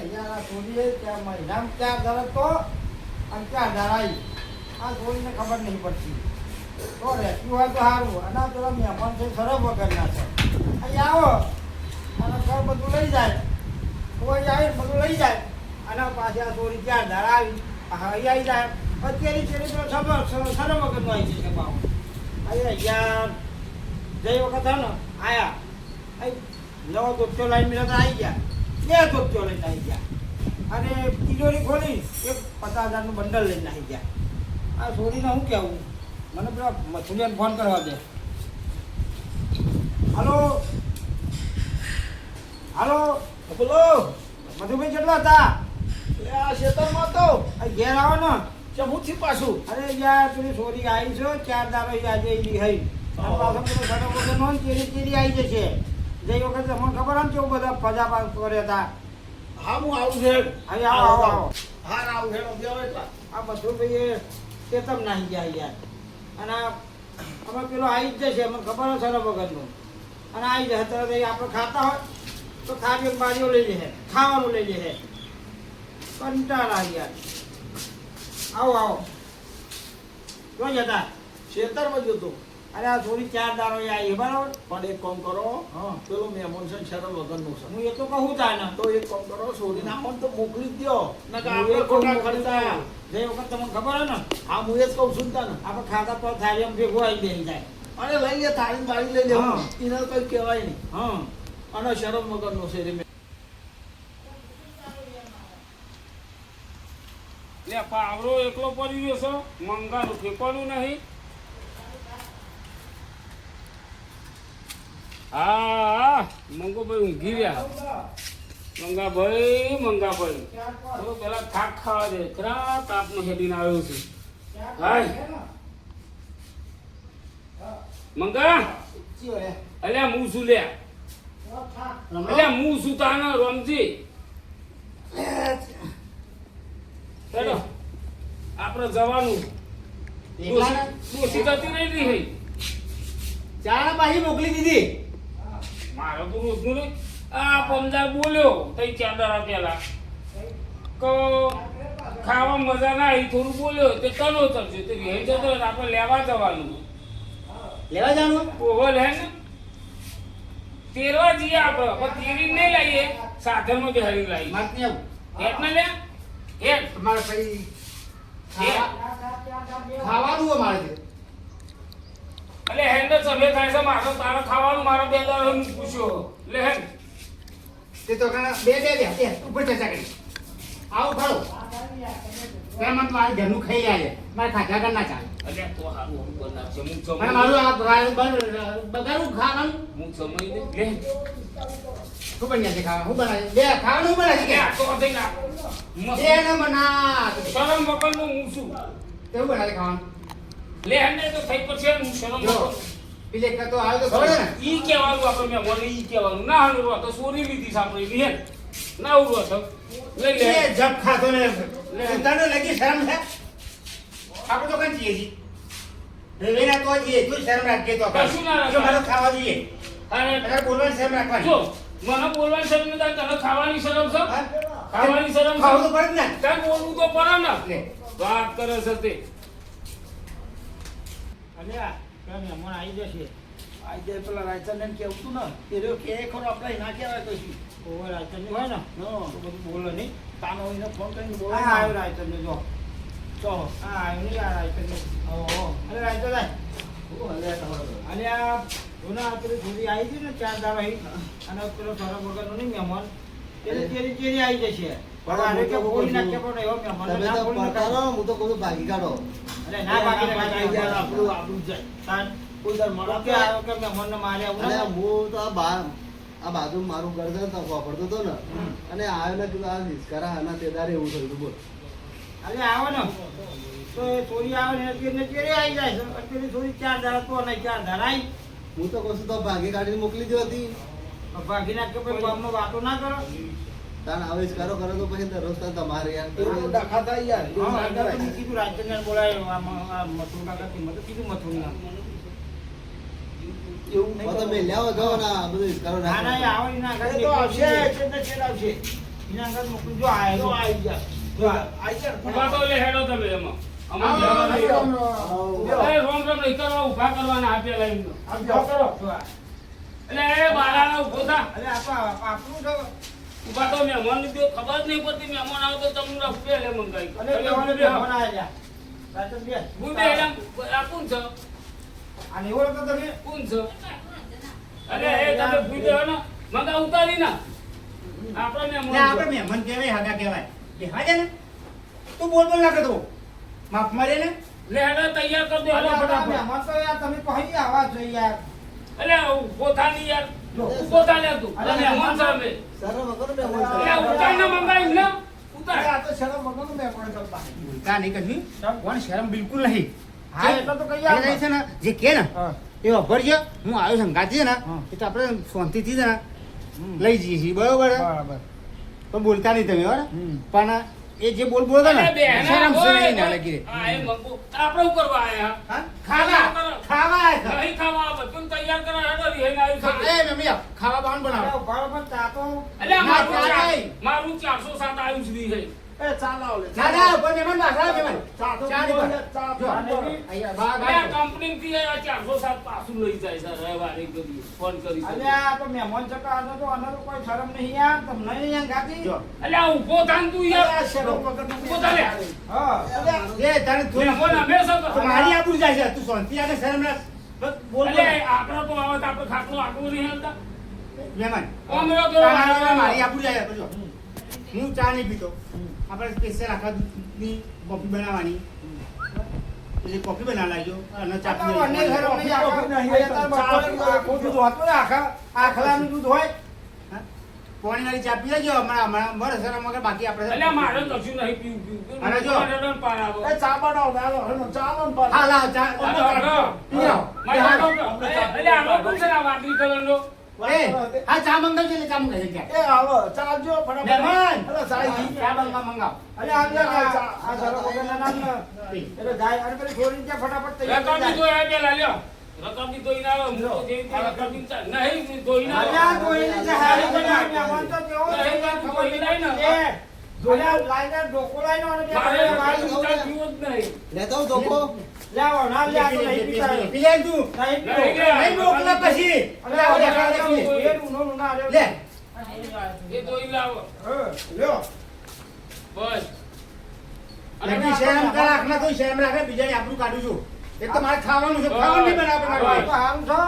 અહીંયા આ છોડીએ ત્યાં મહિનામાં ક્યાં ધરત તો અને ક્યાં ધરાઈ આ છોડીને ખબર નહીં પડતી તો રહેતું હોય તો સારું અને પેલા મહેમાન છે સરસ વગરના છે અહીંયા આવો અને ઘર બધું લઈ જાય કોઈ આવે બધું લઈ જાય અને પાછી આ છોડી ક્યાં ધરાવી અહીંયા આવી જાય અત્યારે ચેરી તો સરસ વગરનું આવી જશે બાબુ અહીંયા જઈ વખત હે ને આયા નવો ધોત્યો લાઈન મિલત આવી ગયા બે ધોત્યો લઈને આવી ગયા અને તિજોરી ખોલી એક 50,000નું બંડલ લઈને આવી ગયા આ છોડીને શું કહેવું મને પેલા મથુરિયાને ફોન કરવા દે હાલો હાલો બોલો મધુભાઈ કેટલા હતા આ ખેતરમાં તો ઘેર આવો ને ચમુથી પાછું અરે યાર પેલી છોરી આવી છે 4 દારો આજે હઈ પાછો પેલો સડો વગર નો ચેરી આવી જશે જઈ વખત તમને ખબર આમ કેવું બધા ફજા પાસ કર્યા હતા હા હું આવું છે આવો હા આવું છે આ બધું ભાઈ ચેતમ નાહી ગયા યાર અને અમે પેલો આવી જ જશે અમને ખબર છે સડો વગરનું અને આવી જશે તરત આપણે ખાતા હોય તો ખાલી બારીઓ લઈ લે ખાવાનું લઈ લે કંટાળા યાર આવો આવો ક્યાં જતા ખેતરમાં જતો અરે આ થોડી 4 દારો આવી બરાબર પણ એક કામ કરો હા પેલો મહેમાન છે શરમ વગરનું છે હું એ તો કહું તા ને તો એક કામ કરો છોડી નાખો તો મોકલી જ દો નકર હું આપણે એ ખોટા કહું ખર્ચા જે વખત તમને ખબર હોય ને હા હું એ જ કહું છું ને તને આપણે ખાતા તો થાળીમાં ભેગું આવી બેસી જાય અરે લઈ લે થાળી બાળી લઈ લે હા. એને કઈ કહેવાય નહીં હા અને શરમ વગરનો છે રે લે પાવરો એકલો પડી ગયો છો મંગાનું ઠેકવાનું નહીં હા મંગોભાઈ ઊંઘી રહ્યા મંગાભાઈ ચલો પેલા થાક ખાવા દે ખરા તાપનો હેડીને આવ્યો છે હાય મંગા અલ્યા હું શું લ્યા અલ્યા હું શું તાનો રમજી ચલો આપણે જવાનું દોષી થતી નહીં રહી ચાર પાછી મોકલી દીધી મારો તો રોજનું નહીં આ પમદાર બોલ્યો તઈ 4 દાડા પહેલા તો ખાવા મજા ના આવી થોડું બોલ્યો તે તનો ચડશે તે રહી જતો હોય તો આપણે લેવા જવાનું લેવા જવાનું ઓહો લે ને તેરવા જઈએ આપણે પણ તેરી નહીં લાવીએ સાધનમાં બેહાડી લાવી મારે નહીં આવું હેઠ ને લે હેઠ તમારે પછી ખાવાનું હોય મારે એટલે હેન્ડ સભે થાય છે મારો તારો ખાવાનું મારો 2 દાડા પૂછ્યો લે હેન્ડ તે તો કણા બે ઉપર ચર્ચા કરી આવો ખાઓ પેલા મને મારા ઘરનું ખાઈ જાય મારે ખાધા કર ના ચાલે એટલે તો હારું હું બનાવશે હું મને સમય મારું આ બગાડું ખાવાનું હું સમય લે શું બન્યા છે ખાવા હું બનાવી બે ખાવાનું બનાવી કે આ તો થઈ ના એને બના શરમ વગરનું હું છું કેવું બનાવી ખાવાનું લે હેન્ડ તો થઈ પછી હું શરમ જો વગર પેલે તો આવે તો ખબર ને ઈ કહેવાનું આપણે મેં બોલે ઈ કહેવાનું ના હારું તો સોરી લીધી સાંભળી લે ના ઉરો તો લઈ લે એ જબ ખાતો ને તને લગી શરમ છે આપણે તો કઈ છીએ જી રેવેના તો છીએ તું શરમ રાખજે તો કશું ના રાખે. જો મારે ખાવા જોઈએ અને અરે બોલવાની શરમ રાખવાની જો મને બોલવાની શરમ નથી તને ખાવાની શરમ છે હા? ખાવાની શરમ છે ખાવું તો પડે જ ને તને બોલવું તો પડે ને લે. વાત કરે છે તે અલ્યા કેમ મહેમાન આવી જશે આઈ જાય પેલા રાયચંદ એમ કેવું તું ને એ રહ્યો કે ખરો આપણે ના કહેવાય કશું ઓવર રાયચંદ હોય ને હા તો બધું બોલો નહીં તાનો એને ફોન કરીને આ બોલો આવ્યો રાયચંદ જો ચો આ આવ્યો નહીં આ રાયચંદ ઓહો અરે રાયચંદ અલ્યા જૂના પેલી છોરી આવી હતી ને 4 દાડા અહીં અને પેલો થોડો વગરનો નહીં મહેમાન એટલે ચેરી આવી જશે પણ આને કે બોલી નાખ્યા પણ એવો મહેમાન ના બોલી નાખ્યા હું તો કહું ભાગી કાઢો અરે ના બાકી આપણું જાય તાન કોઈ દર મળો કે આવ્યો કે મહેમાનને માર્યા અને એવું હું તો આ બાજુ મારું ઘર છે ને તો વાપરતો હતો ને અને આવ્યો ને કીધું આ હિસકારા આના તેદારે એવું થયું હતું બોલ અરે આવો ને તો એ ચોરી આવે ને એટલે ચેરી આવી જાય છે પેલી ચોરી 4 દાડા તો નહીં 4 દાડા આવી હું તો કહું છું તો ભાગી કાઢીને મોકલી દો હતી ભાગી નાખ કે ભાઈ ગામમાં વાતો ના કરો તાણ આવે હિસકારો કરો તો પછી દરરોજ તાણ તમારે યાર એવું ડખા થાય યાર એવું હા ના એટલે કરાય. પછી કીધું રાજચંદ્રને બોલાયો આ મથુર કાકા કિંમત કીધું મથુર ના એવું તો તમે લ્યાવો જાઓ ને આ બધું હિસકારો ના ના એ નાખો આવે ના એ તો આવશે છેલ્લે છેલ્લે આવશે એના આગળ મોકલું જો આયા જો આવી ગયા જો આવી ગયા ઊભા તો લે હેડો તમે એમાં આવો, અમારે આવો, એ રોમ રોમ નહીં કરવા ઊભા કરવાના આપેલા એમનો આમ જાઓ કરો એટલે એ બાલાના ઊભો થા અરે આપણું છે ઊભા તો મહેમાન ની ખબર જ નહીં પડતી મહેમાન આવે તો તમને રૂપિયા લે મંગાઈ અને બેવાને બે ફોન આયા રાતન બે હું બે એમ આ કોણ છે અને એવો તો તમે કોણ છે અરે એ તમે ભૂઈ દેવો ને મંગા ઉતારી ના આપણે ને મહેમાન આપણે મહેમાન કહેવાય હાગા કહેવાય કે હાજે ને તું બોલ બોલ ના કરતો માફ મારે ને લે હેડો તૈયાર કરી દો હેડો ફટાફટ ફટાફટ મહેમાન તો યાર તમે કહી આવા જોઈએ યાર એટલે ઊભો થા ની યાર ઊભો થા લે તું અરે મહેમાન સામે શરમ વગર બે બોલ એટલે ઉતાર ને મંગાઈ ને ઉતાર આ તો શરમ વગરનું મેં પણ કરતા કા નહીં કરવી કોણ શરમ બિલકુલ નહીં હા એટલે તો કહી જે આવા છે ને જે કે ને હા એ વાપરજે હું આવ્યો સંગાતી છે ને હા. એ તો આપણે શાંતિથી છે ને લઈ જઈએ છીએ બરોબર બરાબર પણ બોલતા નહીં તમે બરાબર હમ. પણ એ જે બોલ બોલતા ને અરે બેના, શરમ ઓય, શરમ ના ઓય. લાગી રે. હા, એ મંગુ. આપણે શું કરવા આયા હા? ખાવા ખાવા આવ્યા છો. નહીં ખાવા આ બધું તૈયાર કરવા હેડો રિહાઈને આવી ખા- શકે. એ મમ્મી ખાવા બાવન બનાવો અરે ઉભા રહો પણ ચા તો એટલે આ મારું ના, ચાર- નહીં. મારું 407 આવ્યું સુધી છે. એ ચાલો લે ના ના પણ મહેમાન બાસા મહેમાન ચા તો ચા પીવો નહીં છે, ચા જો, પીવો. અહીંયા બા એટલે આ બા કંપનીથી આ 407 પાછું લઈ જાય છે રવિવારે કદી ફોન કરી છે. અલ્યા તો મહેમાન ચકા હતો તો આને તો કોઈ શરમ નહીં યાર તમને નહીં યાર ગાતી જો. એટલે આ ઊભો થાન તું આ યાર શરમ વગરનું ઊભો થા લે. હા એ તને મહેમાન અમે શું તો કરો? મારી આબરૂ જાય છે તું શાંતિ આને શરમ રાખ બસ બોલ બોલ. એટલે આપણે તો આવે તો આપણે ખાટલું આગળ નહીં હાલતા. મહેમાન ઓમરો કેવો તારા મારી આબરૂ જાય છે, જો. હું ચા નહીં પીતો આપણે સ્પેશિયલ આખા દૂધની કોફી બનાવવાની એટલે કોફી બનાવી લાવજો અને ચા પી મને લેજો. શરમ નહીં આખા બપોરે આખું દૂધ હોતું ને આખલાનું દૂધ હોય હા? પોણી વાળી ચા પી લેજો હમણાં મળે શરમ વગર બાકી આપણે એટલે મારે કશું નહીં પીવું પીવું. અને જો. મારે ડન પારાવો. એ ચા બનાવો હાલો હાલો ચા લો ને પાછો. હા લાવ ચા પી આવો. એટલે આનો કોણ છે ને આ વાદળી કલરનો? એ હા ચા મંગાવજો એટલે ચા મંગાવજો ક્યાં એ હાલો ચા જો ફટાફટ મહેમાન હાલો ચા ઈ. ચા મંગાવ અરે આ શરમ વગરના નામ ને એટલે જાય અને પેલી છોરીને ત્યાં ફટાફટ તૈયાર રકાબી થઈ જાય. ધોઈ પેલા લ્યો. રકાબી ધોઈને આવો. હું તો જેવી રીતે રકાબી નહીં ધોઈને આવો. અલ્યા ધોઈને છે હારી બનાવી. મહેમાન તો કેવો છે યાર ખબર નહીં. એ ધોયા લાઈને ડોકો લાઈને અને બે મારે કલાક મારે વાળી ચા પીવો જ નહીં. લેતો હું ધોકો લાવો ના લે આ તો નહીં પીતા. પી લે તું નહીં પીતો. નહીં લે. નહીં મોકલા પછી અરે આ એ ઊનો ઊનો આ લે એ ધોઈને લાવો. લ્યો બસ. અને લગી શરમ કર આખના તો શરમ રાખે બીજાને આપણું કાઢું છું એક તો મારે ખાવાનું છે ખાવાનું નહીં બનાવે આ મારે તો હારું છે.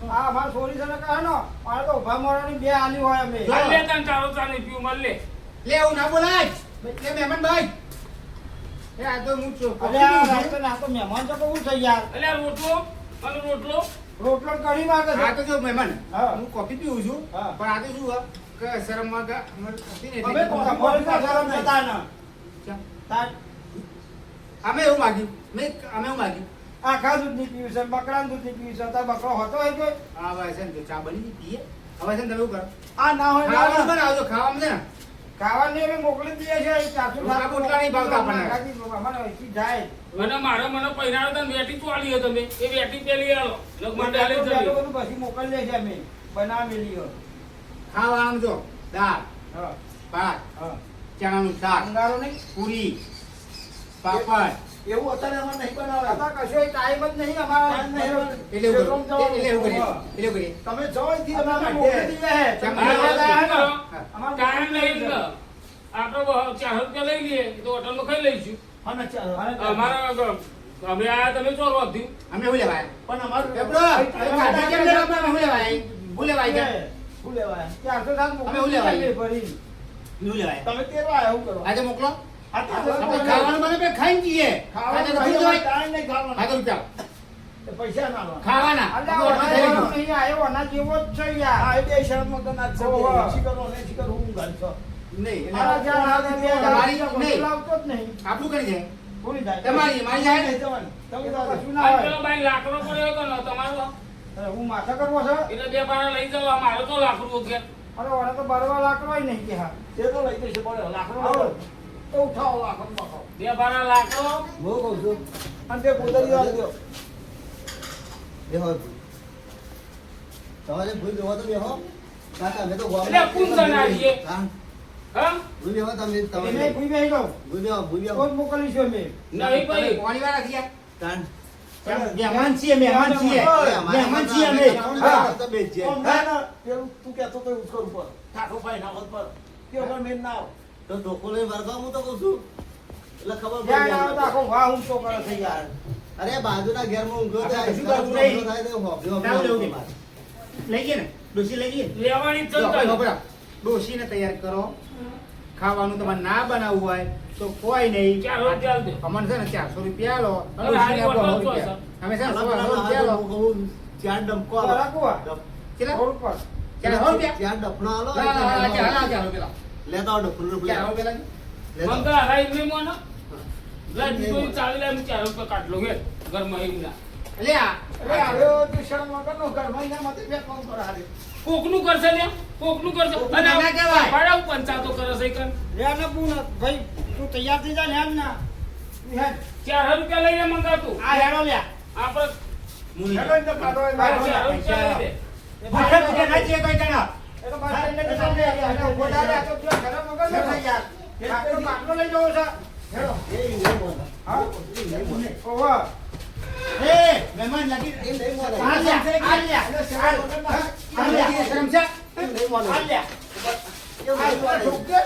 આ અમારા છોરી છે ને કહે ને મારે તો ઉભા મોરાની બે આલી હોય અમે જો. આ લે તને ચારો ચા નહીં પીવું મળ લે. લે એવું ના બોલાય લે મહેમાન ભાઈ એ આ તો હું છું અરે આ રાતે ના તો મહેમાન તો બહુ થઈ યાર એટલે આ રોટલો અને રોટલો રોટલો કઢી માંગે આ તો છે જો મહેમાન હા. હું કોફી પીવું છું હા. પણ આ તો શું હોય કે શરમમાં કે હતી ને અમે એટલે તમારી પાસે શરમ થતા ના તાર અમે એવું માગ્યું અમે એવું માગ્યું આખા દૂધની પીવું છે બકરાનું દૂધની પીવું છે તાર બકરો હોતો હોય કે હા ભાઈ છે ને જો ચા બની ગઈ, પીએ હવે છે ને તમે એવું કરો આ ના હોય ના ખાવાનું ના. બનાવજો ખાવામાં છે ને ખાવાની અમે મોકલી દઈએ છીએ અહીં ચારસો રોટલા બોટલા નહીં ભાવતા આપણને. અમારે અહીંથી જાય મને પહેરાડો તને વેટી ચોલી તમે એ વેટી પેલી આલો લગમાં ડાલે પેલું જમી બધું પછી મોકલી દે છે અમે બનાવેલી હોય. ખાવાનું જો દાળ હા ભાત હા ચણાનું શાક અંગારો નહીં પૂરી પાપડ એવું અત્યારે અમારે નહીં બનાવે આમાં કશો ટાઈમ જ નહીં અમારા ટાઈમ નહીં. એટલે એવું કરીએ. એટલે એવું કરીએ. એટલે એવું કરીએ. તમે જાઓ અહીંથી અમે તમે મોકલી માટે. દઈએ છે. કેમ તમે આ બધા શું આવ્યા કરો? ને? અમારે ટાઈમ મોકલી નહીં દઈએ ને. આપણે 400 રૂપિયા લઈ લઈએ તો હોટલમાં ખાઈ લઈશું અને ચાલો. અને અમારા અમે આયા તમે ચોર વધ્યું અમે એવું લેવાય પણ અમારું એ બ્રો, ખાધા કેમ નહીં આપણે એવું લેવાય હું લેવાય છે શું લેવાય 407 અમે મોકલી એવું લેવાય. દઈએ ભરી. એવું લેવાય તમે તેરવા એવું કરો આજે મોકલો આ તો આપણે ખાવાનું બને બે ખાઈને જઈએ આજે તો ખાવાનું ભૂલ જવાય. ટાઈમ નહીં ખાવાનું. હા તો રૂપિયા એ પૈસા ના લો. ખાવાના અલ્યા, આપણે ઓના ખાઈ જેવો લઈશું. નહીં આવ્યો, ઓના જેવો જ છે યાર. આ બે શરમમાં તો ના જ છે. ઓહો. શીખરો ને શીખરો હું ઘર છો. નહીં મારા એટલે જ્યાં હાથે બે તમારી દાડા નહીં. લાવતો જ નહીં. આપણું કરી જાય ભૂલી જાય. તમારી મારી જાય નહીં જવાનું. તમે જાઓ. કશું ના આ હોય. પેલો ભાઈ લાકડો પડ્યો હતો ને તમારો અરે હું માથા કરવો છે એટલે બે પારા લઈ જાવ મારો તો લાકડું કે અરે ઓને તો બરવા લાકડો ય નહીં કે હા તે તો લઈ જશે પડે. લાકડો આવો. લાવો. તો ઉઠાવો લાકડો નાખો. બે પારા લાકડો હું કહું છું. અને તે ગોદડી વાળી દો. બેહો તમારે ભૂલ બેહો તો બેહો કાકા મેં તો એટલે કોણ જણાવીએ? હા હા ભૂઈ બેહો તમે તમે તમે ભૂઈ બેહી જાઓ. ભૂઈ બેહો ભૂઈ બેહો કોઈ મોકલીશું અમે. નહીં ભાઈ પાણીવાળા થયા તાન મહેમાન છીએ મહેમાન છીએ મહેમાન છીએ અમે હા તમે જે પેલું તું કહેતો તો એવું કરું પર ઠાઠો ભાઈ ના હોત પર તે પર મેન ના આવ તો ધોકો લઈ વરગા હું તો કહું છું એટલે ખબર જ્યાં આવો તો પડી આખો વાહ ઊંચો કરે છે યાર. અરે બાજુના ઘેરમાં ઊંઘ્યો તો આપણે આ કશું હિસાબ કરવું થાય તો હોભ્યો ના લેવું હોભ્યો લઈ ગયા ને ડોસી લઈ ગઈ લેવાની જ જો, છે હવે બરાબર. ડોસીને તૈયાર કરો ખાવાનું તમારે ના બનાવવું હોય તો કોઈ નહીં 400 રૂપિયા દે. અમને છે ને 400 રૂપિયા લો અને હવે ડોસીને આપો હારી 100 રૂપિયા. અમે છે ને 100 રૂપિયા લો ચાર ડબકો રાખવા. કેટલા? 100 રૂપિયા. 400 રૂપિયા ચાર ડફણો આલો હા, હા, હા, ચાલો, ચાલો, પેલા. લેતા આવો ડફણું ચાલો, પેલા. મંગા હાઈ નહીં મોનો લા દીકરી ચાલી લે હું 400 રૂપિયા કાઢ લઉં હે ઘરમાં એમના લે આ. અરે આવ્યો તું શરમ વગરનો ઘર મહિના માંથી બે ફોન પર હારે કોકનું કરશે લે કોકનું કરશે કોકનું અને ના કહેવાય. ભાડા પંચાતો કરે છે કર લે ને પૂન ભાઈ તું તૈયાર થઈ જા ને એમ ના. તું હેડ. 400 રૂપિયા લઈને મંગાતું આ હેડો લે. આપણે હેડો ને તો કાઢો એ ભાઈ બાર. 400 રૂપિયા લઈ દે ભાડે પૂછે ના છે કોઈ કણા. એ તો બસ સ્ટેન્ડે જતા રહે. અને ઉભો થા રે. આ તો પેલા ઘરે મગજ ન થાય યાર. બાટલો લઈ જવો છે. હેડો એ નહીં બોલે હા? એ નહીં બોલે ઓહો. એ મહેમાન લાગી એ નહીં બોલે આ લે આ લે આ લે શરમ છે એ નહીં બોલે આ લે એ નહીં બોલે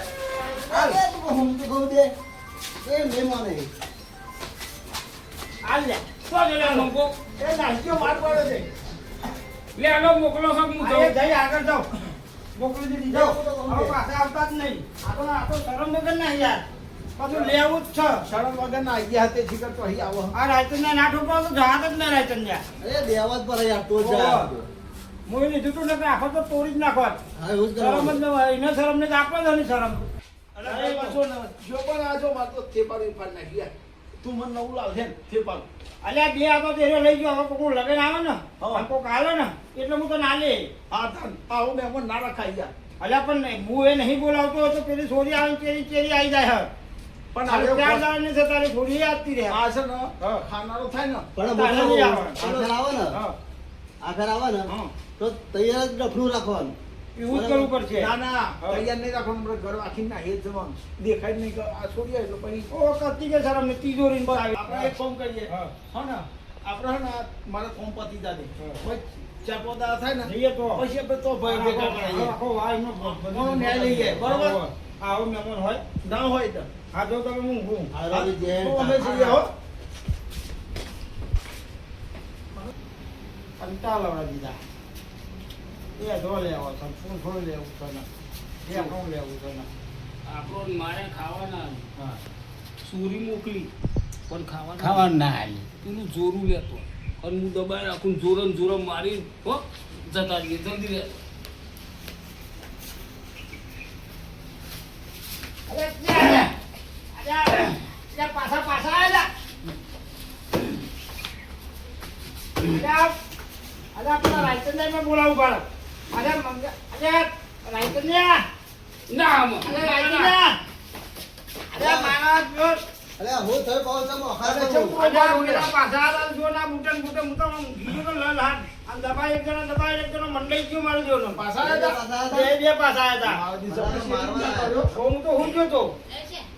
અરે તું હું તો કહું દે એ નહીં બોલે આ લે તો જ લે મંગો એ નાસ્યો માર પડે છે લે આનો મોકલો છે હું આ જાઉં એ જઈ આગળ જાઓ. મોકલી દીધી જાઓ. હવે પાછા આવતા જ નહીં. આ તો શરમ વગર ના યાર. પાછું લેવું જ છે. શરમ વગર ના આઈ હાથે શીખર તો અહીં આવો આ રાયતનને ના ઠોકવા તો જહાજ જ ના રાયતનને. અરે દેવા જ પડે યાર તો જ ઓહો. જાય મોય લીધું તું ને આખો તો તોડી જ નાખો. હા એવું જ શરમ જ કરવાનું ન હોય. એને શરમ ને જ આપવા દો ને શરમ. અરે પાછો ના જો પણ આ જો માર તો થેપાર વેપાર નાખી યાર તું મને નવું લાવજે ને થેપાર અલ્યા બે આ તો તેરો લઈ ગયો. હવે કોક લગન આવે ને હા. અને કોક હાલે ને એટલે હું તો ના લે. આ તાન આવો મહેમાન ના રખાય યાર અલ્યા પણ હું એ નહીં બોલાવતો તો પેલી છોરી આવે ચેરી ચેરી આવી જાય હે. પણ ચાર હવે દાડા ને છે તારી છોરી આવતી રહે. આ છે ને હા. ખાનારો થાય ને પણ તારે મોટો નહીં આવે. આખર આવે ને હા. આખર આવે ને હા. તો તૈયાર જ ડફણું રાખવાનું એવું જ કરવું પડશે. ના ના હા. તૈયાર નહીં રાખવાનું આપણે ઘર આખી ના હેત જવાનું દેખાય જ નહીં કે આ છોડી એટલે પછી ઓ કતી કે શરમ ને તિજોરી ને આપણે બનાવી. એક કામ કરીએ હા. હા ને આપણે હે ને મારે કોમ પતી જાદે હા. પછી ચાર પોતા થાય ને જઈએ તો. પછી આપણે તો ભાઈ ભેગા કરાવીએ આખો વાયનો ઘણો ન્યાય લઈએ, બરોબર? આવો મહેમાન હોય ના હોય તો હા જો તમે હું હું હારો બી જે તો અમે જઈએ હો કંટાળા દીધા એ જો લેવો છે શું થોડું લેવું છે ને એ શું લેવું છે ને આપણો મારે ખાવાના હા સુરી મોકલી પણ ખાવાના ખાવાનું ના આલી પેલું જોરું લેતો અને હું દબાઈ રાખું જોરમ જોરમ મારી હો જતા રહીએ જલ્દી લે અરે ક્યાં અરે પાછા પાછા આયા અરે આપણા રાયચંદ્ર મેં બોલાવું પડે અરે મંગા અરે રાયચંદ્ર ના અરે રાયચંદ્ર અરે મારા જો અરે હું થયો કહું છું મોખા અરે કરું. ચમ- અરે પેલા પાછા આયા જો ના બુટન બુટન હું તો ગીરો તો લલ હાથ આમ દબાઈ એક જણો મંડાઈ ગયો મારું જોનો પાછા આવ્યા પાછા બે હતા. બે પાછા આયા આ દિવસે મારવા આપણે શેરડી ના આવ્યા. કર્યો. હું તો હું ગયો તો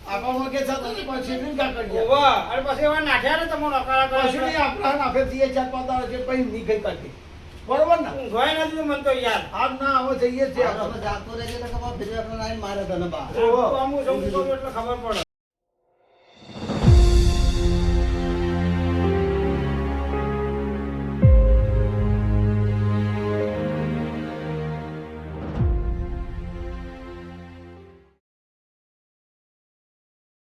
આપણને કે છે તો પણ શેરડી ના કરીએ. ઓવા અને પછી એવા નાઠ્યા ને તમને અકાળા કરે પછી નહીં આપણે હે ને આપણે જઈએ ચાર પાંચ દાડા છે પછી નહીં કઈ કરતી. બરોબર ને હું જોઈ નથી મન તો યાર આજ ના હવે જઈએ છીએ આપણે આપણે. જાગતો રહેજે તો ખબર ફરી આપણે આવીને મારે તને બા. તો અમુક સમજુ કરું એટલે ખબર પડે